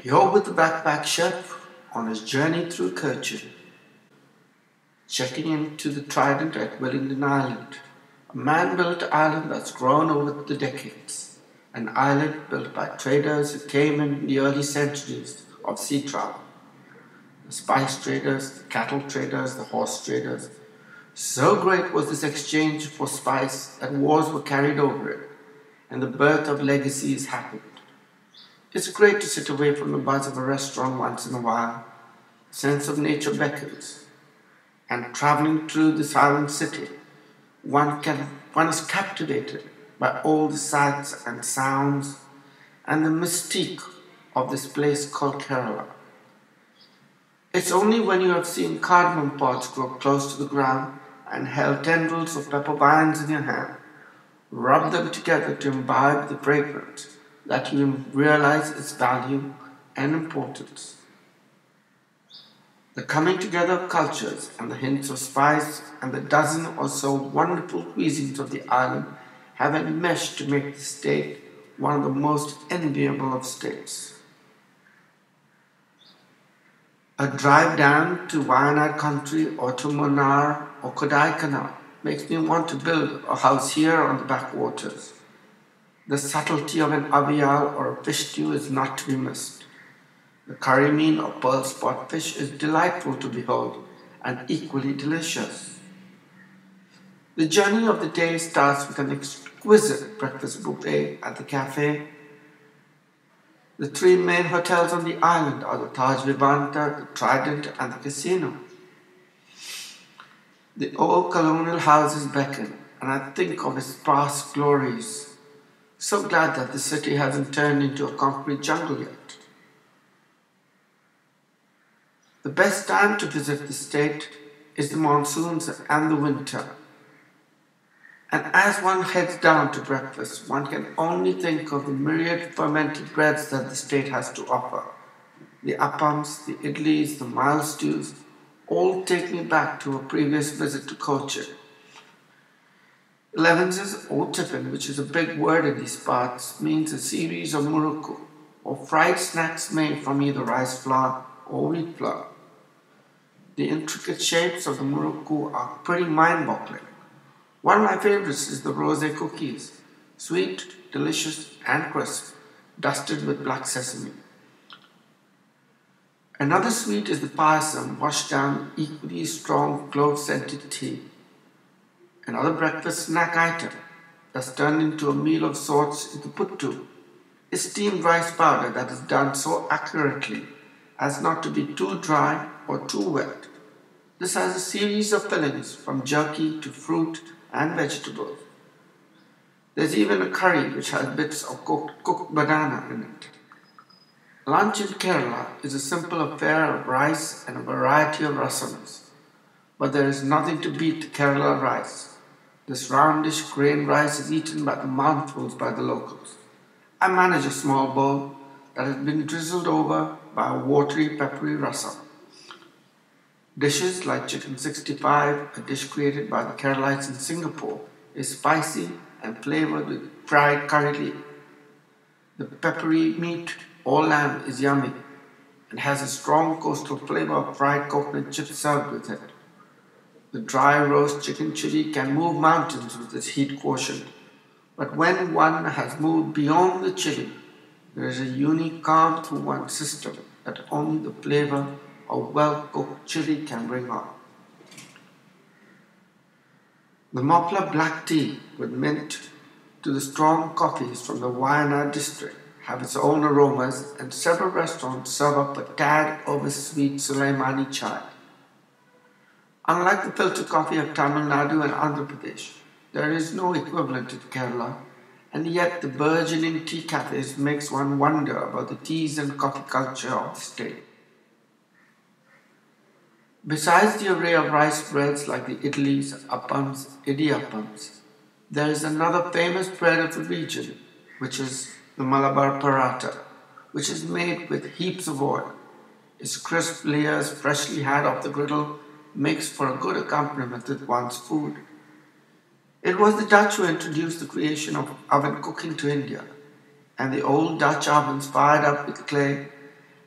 You're with the backpack chef on his journey through Cochin, checking into the Trident at Wellington Island, a man-built island that's grown over the decades, an island built by traders who came in the early centuries of sea travel, the spice traders, the cattle traders, the horse traders. So great was this exchange for spice that wars were carried over it, and the birth of legacies happened. It's great to sit away from the buzz of a restaurant once in a while. A sense of nature beckons, and traveling through this island city, one is captivated by all the sights and sounds and the mystique of this place called Kerala. It's only when you have seen cardamom pods grow close to the ground and held tendrils of pepper vines in your hand, rub them together to imbibe the fragrance, that you realize its value and importance. The coming together of cultures and the hints of spice and the dozen or so wonderful cuisines of the island have enmeshed to make the state one of the most enviable of states. A drive down to Wayanad country or to Munnar or Kodaikanal makes me want to build a house here on the backwaters. The subtlety of an avial or a fish stew is not to be missed. The curry mean or pearl spot fish is delightful to behold and equally delicious. The journey of the day starts with an exquisite breakfast buffet at the cafe. The three main hotels on the island are the Taj Vivanta, the Trident and the Casino. The old colonial houses beckon, and I think of its past glories. So glad that the city hasn't turned into a concrete jungle yet. The best time to visit the state is the monsoons and the winter. And as one heads down to breakfast, one can only think of the myriad fermented breads that the state has to offer. The appams, the idlis, the mild stews, all take me back to a previous visit to Cochin. Elevenses or tiffin, which is a big word in these parts, means a series of murukku, or fried snacks made from either rice flour or wheat flour. The intricate shapes of the murukku are pretty mind-boggling. One of my favorites is the rose cookies, sweet, delicious and crisp, dusted with black sesame. Another sweet is the payasam, washed down equally strong clove-scented tea. Another breakfast snack item that's turned into a meal of sorts is the puttu, a steamed rice powder that is done so accurately as not to be too dry or too wet. This has a series of fillings from jerky to fruit and vegetables. There's even a curry which has bits of cooked banana in it. Lunch in Kerala is a simple affair of rice and a variety of rasams, but there is nothing to beat the Kerala rice. This roundish grain rice is eaten by the mouthfuls by the locals. I manage a small bowl that has been drizzled over by a watery, peppery rasam. Dishes like chicken 65, a dish created by the Keralites in Singapore, is spicy and flavored with fried curry leaf. The peppery meat or lamb is yummy and has a strong coastal flavor of fried coconut chips served with it. The dry roast chicken chili can move mountains with its heat quotient, but when one has moved beyond the chili, there is a unique calm through one's system that only the flavor of well-cooked chili can bring on. The Mopla black tea with mint to the strong coffees from the Wayanad district have its own aromas, and several restaurants serve up a tad over-sweet Sulaimani chai. Unlike the filter coffee of Tamil Nadu and Andhra Pradesh, there is no equivalent in Kerala, and yet the burgeoning tea cafes makes one wonder about the teas and coffee culture of the state. Besides the array of rice breads like the idlis, appams, idiyappams, there is another famous bread of the region, which is the Malabar paratha, which is made with heaps of oil. Its crisp layers, freshly had off the griddle, makes for a good accompaniment with one's food. It was the Dutch who introduced the creation of oven cooking to India, and the old Dutch ovens fired up with clay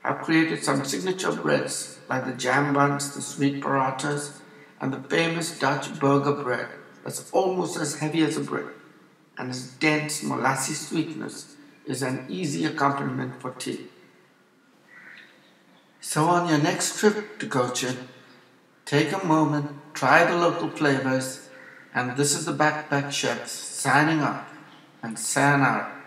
have created some signature breads like the jam buns, the sweet parathas, and the famous Dutch burger bread that's almost as heavy as a brick, and its dense molassy sweetness is an easy accompaniment for tea. So on your next trip to Cochin, take a moment, try the local flavors, and this is the Backpack Chefs signing off and sayonara.